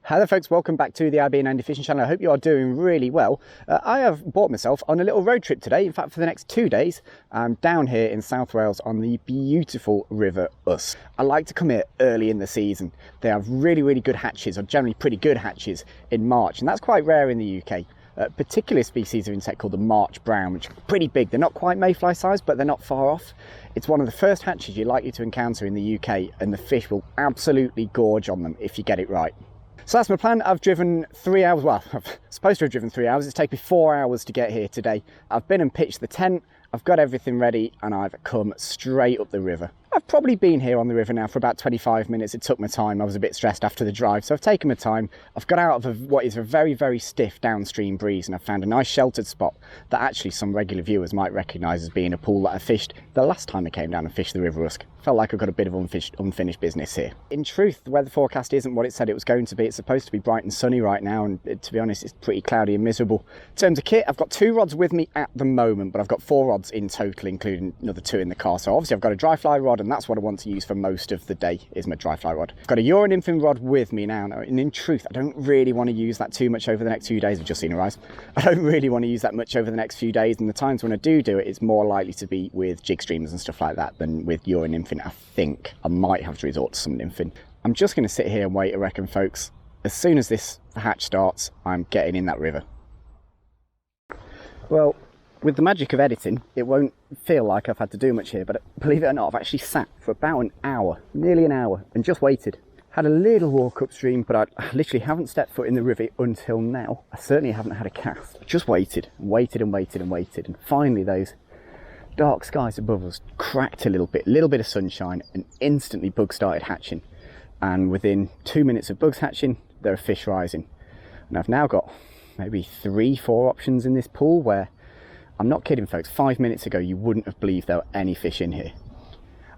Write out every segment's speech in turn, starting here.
Hello folks, welcome back to the IB and Andy Fishing channel. I hope you are doing really well. I have brought myself on a little road trip today. In fact, for the next 2 days, I'm down here in South Wales on the beautiful River Usk. I like to come here early in the season. They have really good hatches, or generally pretty good hatches in March, and that's quite rare in the UK. Particular species of insect called the March brown, which are pretty big. They're not quite mayfly size, but they're not far off. It's one of the first hatches you're likely to encounter in the UK, and the fish will absolutely gorge on them if you get it right. So that's my plan. I've driven 3 hours, well, I'm supposed to have driven 3 hours. It's taken me 4 hours to get here today. I've been and pitched the tent, I've got everything ready, and I've come straight up the river. I've probably been here on the river now for about 25 minutes. It took my time. I was a bit stressed after the drive, so I've taken my time. I've got out of what is a very stiff downstream breeze, and I've found a nice sheltered spot that actually some regular viewers might recognise as being a pool that I fished the last time I came down and fished the River Usk. Felt like I've got a bit of unfinished business here. In truth, the weather forecast isn't what it said it was going to be. It's supposed to be bright and sunny right now, and to be honest, it's pretty cloudy and miserable. In terms of kit, I've got 2 rods with me at the moment, but I've got 4 rods in total, including another 2 in the car. So obviously I've got a dry fly rod, and that's what I want to use for most of the day, is my dry fly rod. I've got a Euro nymphing rod with me now, and in truth, I don't really want to use that too much over the next few days. I've just seen a rise. I don't really want to use that much over the next few days, and the times when I do it, it's more likely to be with jig streamers and stuff like that than with Euro nymphing. I think I might have to resort to some nymphing. I'm just going to sit here and wait, I reckon, folks. As soon as this hatch starts, I'm getting in that river. Well, with the magic of editing, it won't feel like I've had to do much here, but believe it or not, I've actually sat for about an hour, nearly an hour, and just waited. Had a little walk upstream, but I literally haven't stepped foot in the river until now. I certainly haven't had a cast. Just waited, and finally those dark skies above us cracked a little bit of sunshine, and instantly bugs started hatching. And within 2 minutes of bugs hatching, there are fish rising. And I've now got maybe 3-4 options in this pool where, I'm not kidding folks, 5 minutes ago you wouldn't have believed there were any fish in here.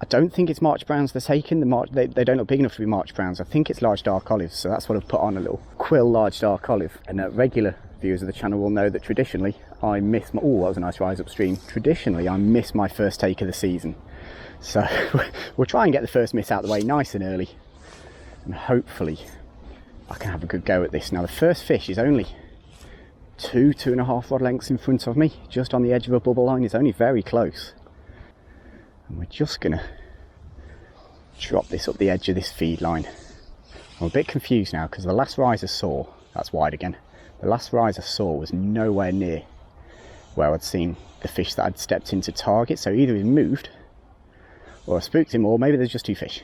I don't think it's March browns they're taking. They don't look big enough to be March browns. I think it's large dark olives, so that's what I've put on, a little quill large dark olive. And regular viewers of the channel will know that traditionally I miss my, oh, that was a nice rise upstream. Traditionally I miss my first take of the season. So we'll try and get the first miss out of the way nice and early, and hopefully I can have a good go at this. Now the first fish is only 2.5 rod lengths in front of me, just on the edge of a bubble line. It's only very close. And we're just gonna drop this up the edge of this feed line. I'm a bit confused now because the last rise I saw, that's wide again, the last rise I saw was nowhere near where I'd seen the fish that I'd stepped in to target, so either he's moved or I spooked him, or maybe there's just 2 fish.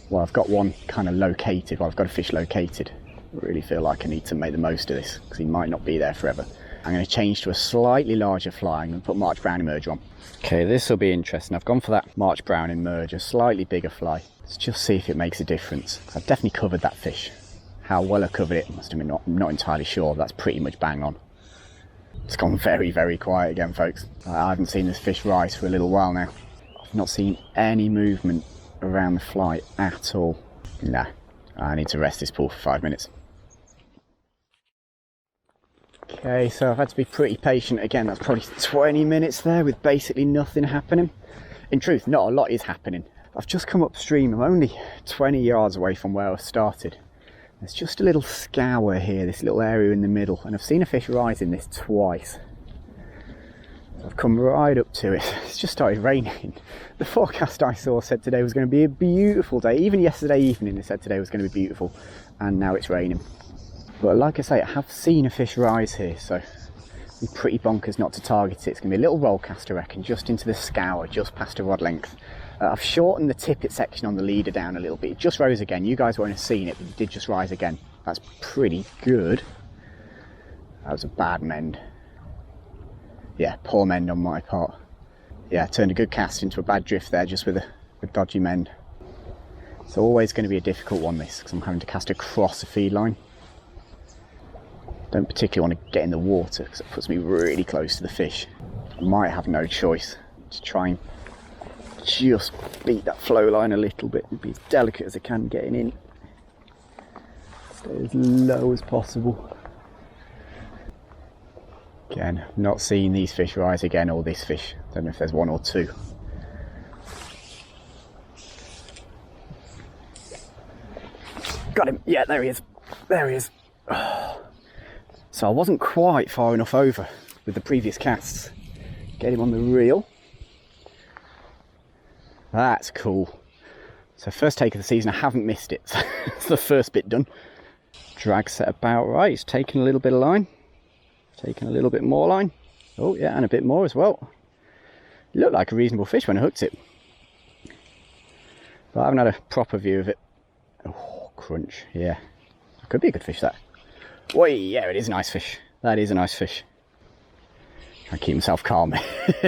Well, I've got one kind of located, well, I've got a fish located. I really feel like I need to make the most of this because he might not be there forever. I'm going to change to a slightly larger fly. I'm going to put March brown emerger on. Okay, this will be interesting. I've gone for that March brown emerger, slightly bigger fly. Let's just see if it makes a difference. I've definitely covered that fish. How well I covered it, must have been not entirely sure. That's pretty much bang on. It's gone very quiet again, folks. I haven't seen this fish rise for a little while now. I've not seen any movement around the fly at all. Nah, I need to rest this pool for 5 minutes. Okay, so I've had to be pretty patient again. That's probably 20 minutes there with basically nothing happening. In truth, not a lot is happening. I've just come upstream. I'm only 20 yards away from where I started. There's just a little scour here, this little area in the middle, and I've seen a fish rise in this twice. I've come right up to it. It's just started raining. The forecast I saw said today was going to be a beautiful day. Even yesterday evening it said today was going to be beautiful, and now it's raining. But like I say, I have seen a fish rise here, so it'd be pretty bonkers not to target it. It's going to be a little roll cast, I reckon, just into the scour, just past a rod length. I've shortened the tippet section on the leader down a little bit. It just rose again. You guys won't have seen it, but it did just rise again. That's pretty good. That was a bad mend. Yeah, poor mend on my part. Yeah, I turned a good cast into a bad drift there just with a dodgy mend. It's always going to be a difficult one, this, because I'm having to cast across a feed line. Don't particularly want to get in the water because it puts me really close to the fish. I might have no choice to try and just beat that flow line a little bit and be as delicate as I can getting in. Stay as low as possible. Again, not seeing these fish rise again, or this fish. Don't know if there's 1 or 2. Got him. Yeah, there he is. There he is. So I wasn't quite far enough over with the previous casts. Get him on the reel. That's cool. So first take of the season, I haven't missed it. So it's the first bit done. Drag set about right. He's taking a little bit of line. Taking a little bit more line. Oh yeah, and a bit more as well. It looked like a reasonable fish when I hooked it. But I haven't had a proper view of it. Oh, crunch. Yeah. That could be a good fish, that. Oi, yeah, it is a nice fish. That is a nice fish. I keep myself calm.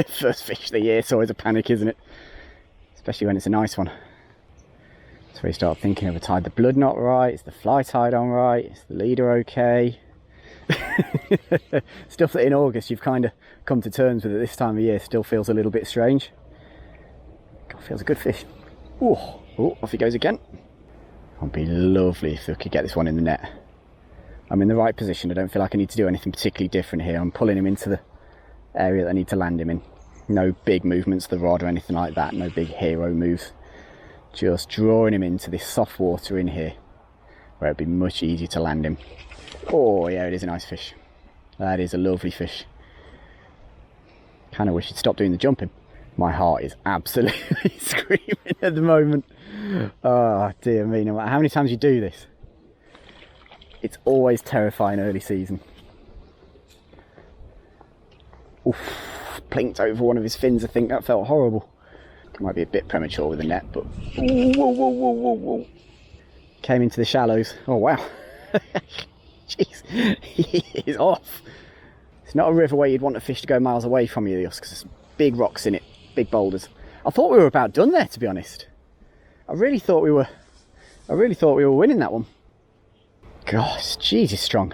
First fish of the year, it's always a panic, isn't it? Especially when it's a nice one. That's where you start thinking, have I tied the blood knot right? Is the fly tied on right? Is the leader okay? Stuff that in August you've kind of come to terms with at this time of year still feels a little bit strange. God, feels a good fish. Oh, off he goes again. It'd be lovely if we could get this one in the net. I'm in the right position. I don't feel like I need to do anything particularly different here. I'm pulling him into the area that I need to land him in. No big movements of the rod or anything like that. No big hero moves. Just drawing him into this soft water in here where it'd be much easier to land him. Oh yeah, it is a nice fish. That is a lovely fish. Kind of wish he'd stop doing the jumping. My heart is absolutely screaming at the moment. Oh dear me, no matter how many times you do this, it's always terrifying early season. Oof, plinked over one of his fins, I think. That felt horrible. It might be a bit premature with the net, but whoa. Came into the shallows. Oh wow. Jeez, he is off. It's not a river where you'd want a fish to go miles away from you, because there's big rocks in it, big boulders. I thought we were about done there, to be honest. I really thought we were winning that one. Gosh, jeez, he's strong.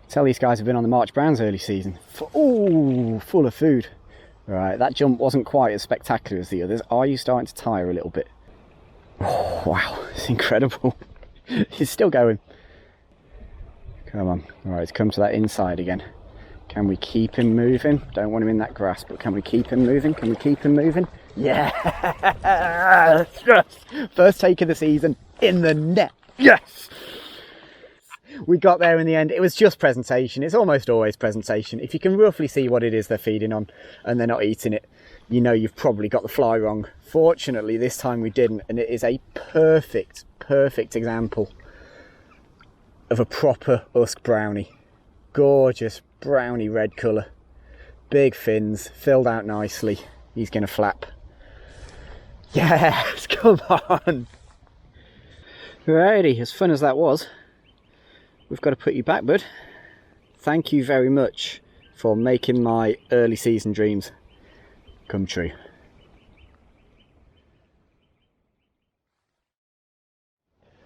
Tell these guys have been on the March Browns early season. Ooh, full of food. Right, that jump wasn't quite as spectacular as the others. Are you starting to tire a little bit? Oh, wow, it's incredible. He's still going. Come on. Alright, it's come to that inside again. Can we keep him moving? Don't want him in that grass, but can we keep him moving? Can we keep him moving? Yeah! Yes! First take of the season in the net. Yes! We got there in the end. It was just presentation. It's almost always presentation. If you can roughly see what it is they're feeding on and they're not eating it, you know you've probably got the fly wrong. Fortunately, this time we didn't, and it is a perfect example of a proper Usk brownie. Gorgeous brownie red colour. Big fins, filled out nicely. He's going to flap. Yes, come on. Righty, as fun as that was, we've got to put you back, bud. Thank you very much for making my early season dreams come true.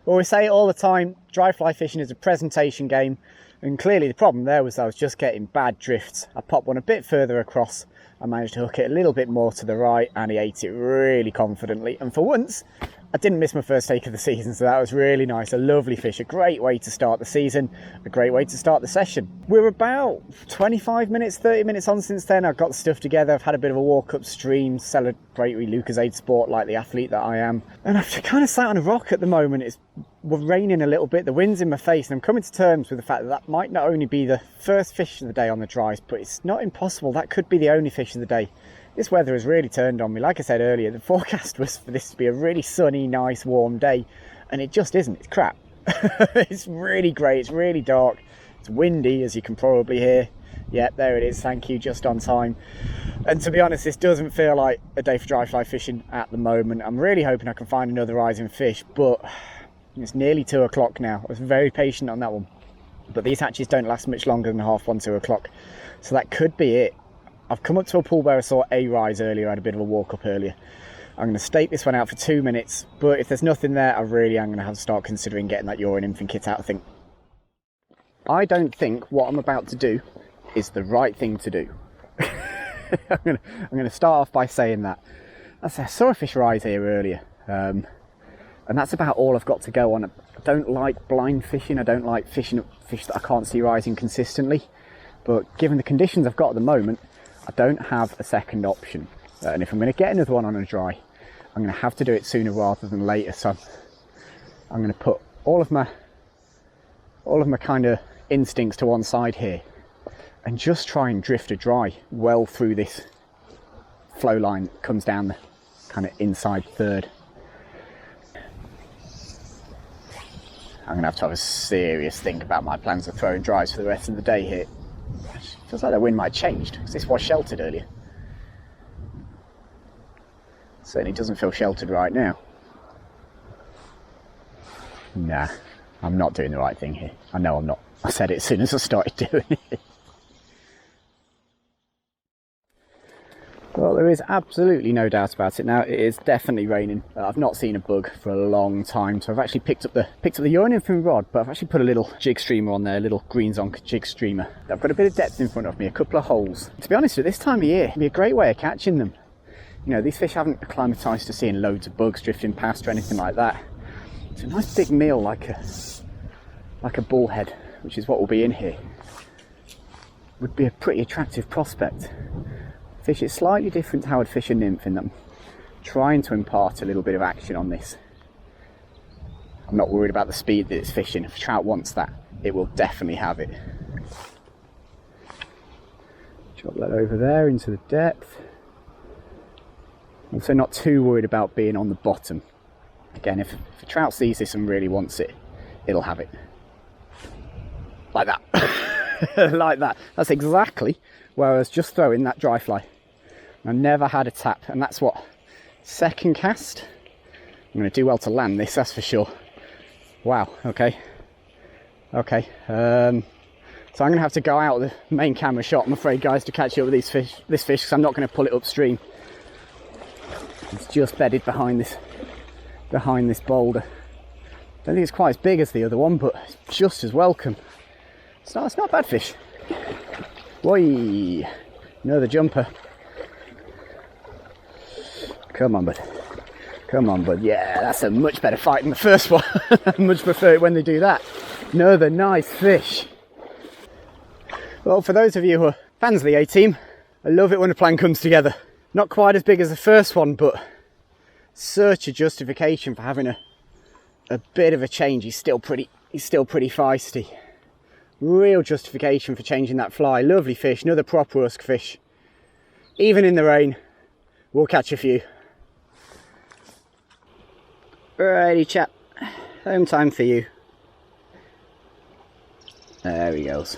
Well, we say it all the time, dry fly fishing is a presentation game, and clearly the problem there was I was just getting bad drifts. I popped one a bit further across, I managed to hook it a little bit more to the right, and he ate it really confidently, and for once I didn't miss my first take of the season, so that was really nice. A lovely fish, a great way to start the season, a great way to start the session. We're about 25 minutes, 30 minutes on since then. I've got the stuff together, I've had a bit of a walk upstream, celebratory Lucozade Sport like the athlete that I am. And I've kind of sat on a rock at the moment. It's raining a little bit, the wind's in my face, and I'm coming to terms with the fact that that might not only be the first fish of the day on the dries, but it's not impossible. That could be the only fish of the day. This weather has really turned on me. Like I said earlier, the forecast was for this to be a really sunny, nice, warm day, and it just isn't. It's crap. It's really grey, it's really dark, it's windy, as you can probably hear. Yep, there it is, thank you, just on time. And to be honest, this doesn't feel like a day for dry fly fishing at the moment. I'm really hoping I can find another rising fish, but it's nearly 2 o'clock now. I was very patient on that one. But these hatches don't last much longer than 1:30, 2 o'clock. So that could be it. I've come up to a pool where I saw a rise earlier, I had a bit of a walk up earlier. I'm going to stake this one out for 2 minutes, but if there's nothing there, I really am going to have to start considering getting that urine nymphing kit out, I think. I don't think what I'm about to do is the right thing to do. I'm going to start off by saying that. I saw a fish rise here earlier, and that's about all I've got to go on. I don't like blind fishing, I don't like fishing fish that I can't see rising consistently, but given the conditions I've got at the moment, I don't have a second option, and if I'm going to get another one on a dry, I'm going to have to do it sooner rather than later. So I'm going to put all of my all of my kind of instincts to one side here and just try and drift a dry well through this flow line that comes down the kind of inside third. I'm going to have a serious think about my plans of throwing dries for the rest of the day here. It feels like the wind might have changed, because this was sheltered earlier. Certainly doesn't feel sheltered right now. Nah, I'm not doing the right thing here. I know I'm not. I said it as soon as I started doing it. Well, there is absolutely no doubt about it now. It is definitely raining. I've not seen a bug for a long time, so I've actually picked up the nymphing rod, but I've actually put a little jig streamer on there, a little green zonk jig streamer. I've got a bit of depth in front of me, a couple of holes. To be honest, at this time of year, it'd be a great way of catching them. You know, these fish haven't acclimatised to seeing loads of bugs drifting past or anything like that. It's a nice big meal, like a bullhead, which is what will be in here. Would be a pretty attractive prospect. Fish is slightly different to how I'd fish a nymph in them. Trying to impart a little bit of action on this. I'm not worried about the speed that it's fishing. If trout wants that, it will definitely have it. Drop that over there into the depth. Also not too worried about being on the bottom. Again, if a trout sees this and really wants it, it'll have it. Like that. Like that. That's exactly where I was just throwing that dry fly. I never had a tap, and that's what, second cast. I'm going to do well to land this, that's for sure. Wow, okay. Okay, so I'm going to have to go out of the main camera shot, I'm afraid, guys, to catch up with this fish, because I'm not going to pull it upstream. It's just bedded behind this boulder. I don't think it's quite as big as the other one, but it's just as welcome. It's not a bad fish. Whee! Another jumper. Come on, bud. Come on, bud. Yeah, that's a much better fight than the first one. I much prefer it when they do that. Another nice fish. Well, for those of you who are fans of the A-team, I love it when a plan comes together. Not quite as big as the first one, but such a justification for having a bit of a change. He's still pretty feisty. Real justification for changing that fly. Lovely fish, another proper husk fish. Even in the rain, we'll catch a few. Righty chap, home time for you. There he goes.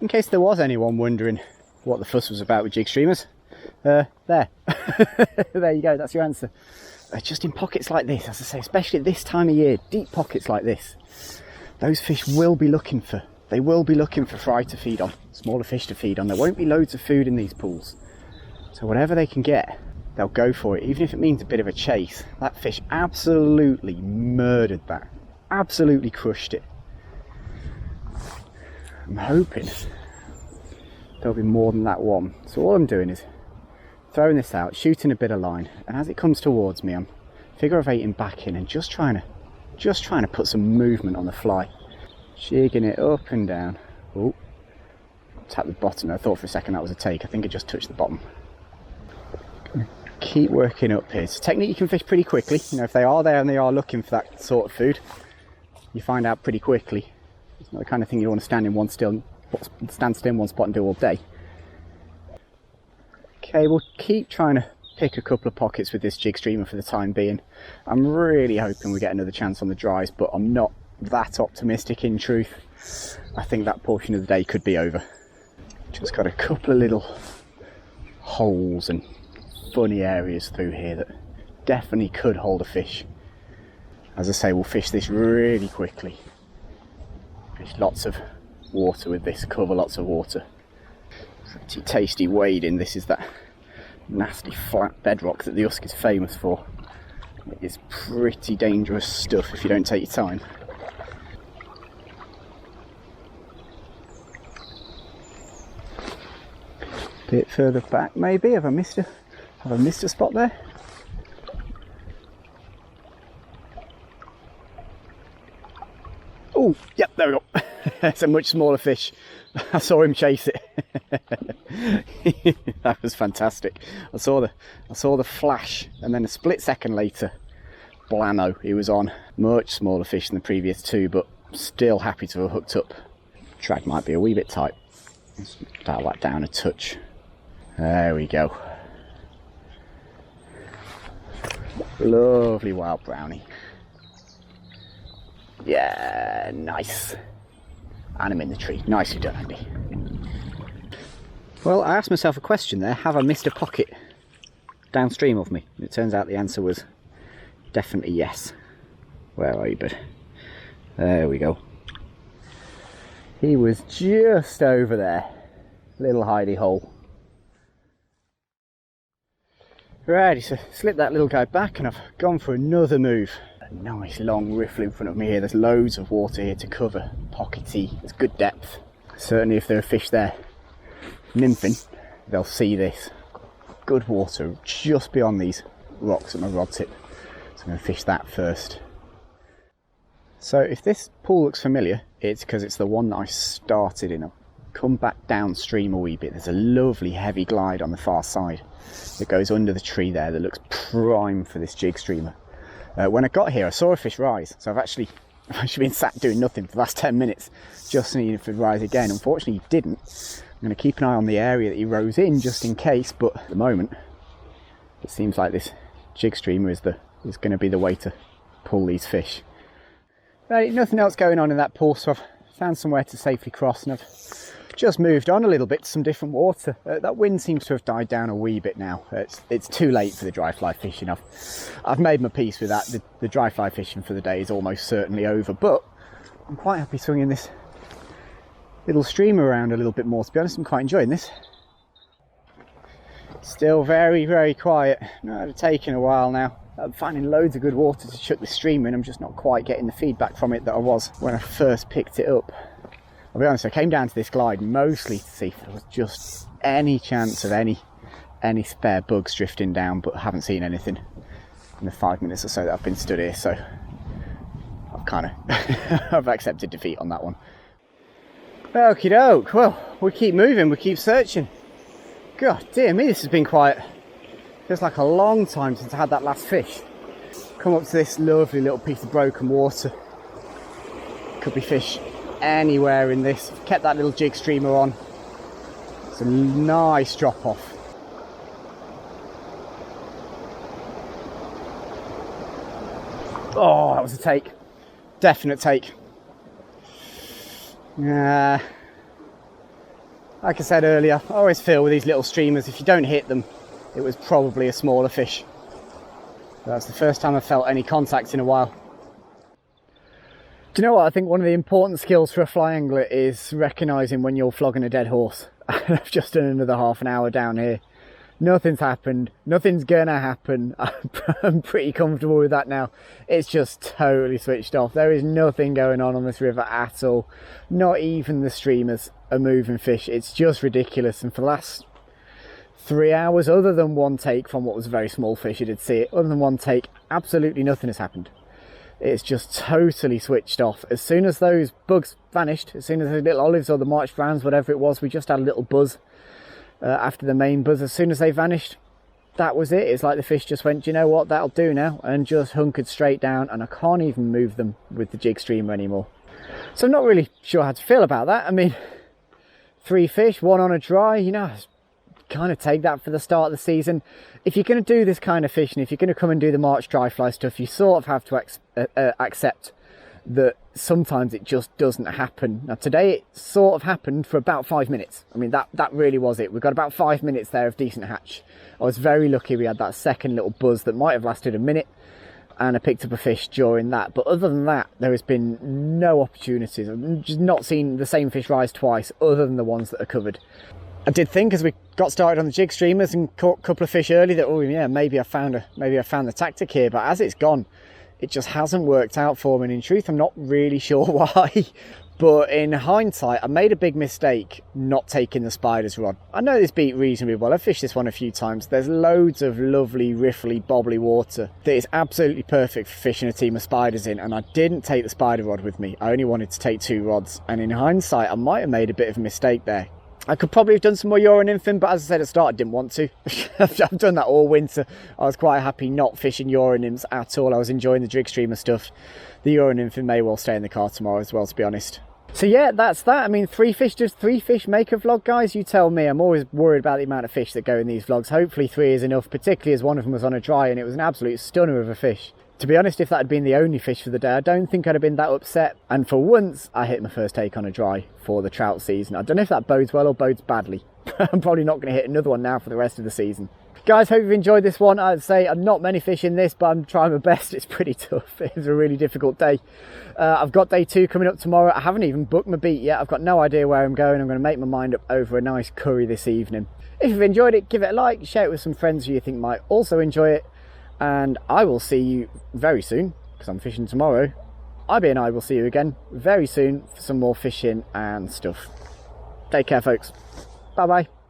In case there was anyone wondering what the fuss was about with jig streamers, there. There you go, that's your answer. Just in pockets like this, as I say, especially at this time of year, deep pockets like this, those fish will be looking for, fry to feed on, smaller fish to feed on. There won't be loads of food in these pools. So whatever they can get, they'll go for it, even if it means a bit of a chase. That fish absolutely murdered that. Absolutely crushed it. I'm hoping there'll be more than that one. So all I'm doing is throwing this out, shooting a bit of line, and as it comes towards me, I'm figure of eighting back in and just trying to put some movement on the fly. Jigging it up and down. Oh, tap the bottom. I thought for a second that was a take. I think it just touched the bottom. Keep working up here. It's a technique you can fish pretty quickly. You know, if they are there and they are looking for that sort of food, you find out pretty quickly. It's not the kind of thing you want to stand still in one spot and do all day. Okay, we'll keep trying to pick a couple of pockets with this jig streamer for the time being. I'm really hoping we get another chance on the dries, but I'm not that optimistic in truth. I think that portion of the day could be over. Just got a couple of little holes and funny areas through here that definitely could hold a fish. As I say, we'll fish this really quickly. Fish lots of water with this, cover lots of water. Pretty tasty wading. This is that nasty flat bedrock that the husk is famous for. It is pretty dangerous stuff if you don't take your time. Bit further back maybe. Have I missed a spot there? Oh, yep, there we go. It's a much smaller fish. I saw him chase it. That was fantastic. I saw the flash, and then a split second later, blammo he was on. Much smaller fish than the previous two, but still happy to have hooked up. Drag might be a wee bit tight. Let's dial that down a touch. There we go. Lovely wild brownie. Yeah, nice. And I'm in the tree. Nicely done, Andy. Well, I asked myself a question there. Have I missed a pocket downstream of me? It turns out the answer was definitely yes. Where are you, bud? There we go. He was just over there. Little hidey hole. Righty, so slip that little guy back and I've gone for another move. A nice long riffle in front of me here. There's loads of water here to cover. Pockety, there's good depth. Certainly if there are fish there nymphing, they'll see this. Good water just beyond these rocks at my rod tip. So I'm going to fish that first. So if this pool looks familiar, it's because it's the one that I started in. I'll come back downstream a wee bit. There's a lovely heavy glide on the far side that goes under the tree there that looks prime for this jig streamer. When I got here I saw a fish rise, so I've actually been sat doing nothing for the last 10 minutes just seeing if he'd rise again. Unfortunately he didn't. I'm going to keep an eye on the area that he rose in just in case, but at the moment it seems like this jig streamer is going to be the way to pull these fish. Right, nothing else going on in that pool, so I've found somewhere to safely cross and I've just moved on a little bit to some different water. That wind seems to have died down a wee bit now. It's too late for the dry fly fishing. I've made my peace with that. The dry fly fishing for the day is almost certainly over, but I'm quite happy swinging this little streamer around a little bit more. To be honest, I'm quite enjoying this. Still very, very quiet. It's taken a while now. I'm finding loads of good water to chuck the streamer in. I'm just not quite getting the feedback from it that I was when I first picked it up. I'll be honest, I came down to this glide mostly to see if there was just any chance of any spare bugs drifting down, but I haven't seen anything in the 5 minutes or so that I've been stood here, so I've kind of I've accepted defeat on that one. Okie doke, well, we keep moving, we keep searching. God dear me, this has been quiet. Feels like a long time since I had that last fish. Come up to this lovely little piece of broken water. Could be fish anywhere in this. Kept that little jig streamer on. It's a nice drop off. Oh, that was a take. Definite take. Like I said earlier, I always feel with these little streamers, if you don't hit them, it was probably a smaller fish. That's the first time I've felt any contact in a while. Do you know what? I think one of the important skills for a fly angler is recognising when you're flogging a dead horse. I've just done another half an hour down here. Nothing's happened. Nothing's gonna happen. I'm pretty comfortable with that now. It's just totally switched off. There is nothing going on this river at all. Not even the streamers are moving fish. It's just ridiculous. And for the last 3 hours, other than one take from what was a very small fish, you did see it, other than one take, absolutely nothing has happened. It's just totally switched off. As soon as those bugs vanished, as soon as the little olives or the March browns, whatever it was, we just had a little buzz after the main buzz. As soon as they vanished, that was it. It's like the fish just went, do you know what, that'll do now, and just hunkered straight down, and I can't even move them with the jig streamer anymore. So I'm not really sure how to feel about that. I mean, 3 fish, 1 on a dry, you know, kind of take that for the start of the season. If you're going to do this kind of fishing, if you're going to come and do the March dry fly stuff, you sort of have to accept that sometimes it just doesn't happen. Now today it sort of happened for about 5 minutes. I mean, that really was it. We've got about 5 minutes there of decent hatch. I was very lucky we had that second little buzz that might have lasted a minute, and I picked up a fish during that. But other than that, there has been no opportunities. I've just not seen the same fish rise twice, other than the ones that are covered. I did think as we got started on the jig streamers and caught a couple of fish early that, oh yeah, maybe I found the tactic here, but as it's gone, it just hasn't worked out for me. And in truth, I'm not really sure why. But in hindsight, I made a big mistake not taking the spider's rod. I know this beat reasonably well. I've fished this one a few times. There's loads of lovely, riffly, bobbly water that is absolutely perfect for fishing a team of spiders in. And I didn't take the spider rod with me. I only wanted to take 2 rods. And in hindsight, I might have made a bit of a mistake there. I could probably have done some more Euro nymphing, but as I said at the start, I didn't want to. I've done that all winter. I was quite happy not fishing Euro nymphs at all. I was enjoying the jig streamer stuff. The Euro nymphing may well stay in the car tomorrow as well, to be honest. So yeah, that's that. I mean, 3 fish, just 3 fish make a vlog, guys. You tell me. I'm always worried about the amount of fish that go in these vlogs. Hopefully 3 is enough, particularly as one of them was on a dry and it was an absolute stunner of a fish. To be honest, if that had been the only fish for the day, I don't think I'd have been that upset. And for once, I hit my first take on a dry for the trout season. I don't know if that bodes well or bodes badly. I'm probably not going to hit another one now for the rest of the season. Guys, hope you've enjoyed this one. I'd say I'm not many fish in this, but I'm trying my best. It's pretty tough. It was a really difficult day. I've got day 2 coming up tomorrow. I haven't even booked my beat yet. I've got no idea where I'm going. I'm going to make my mind up over a nice curry this evening. If you've enjoyed it, give it a like, share it with some friends who you think might also enjoy it. And I will see you very soon, because I'm fishing tomorrow. IB and I will see you again very soon for some more fishing and stuff. Take care, folks. Bye-bye.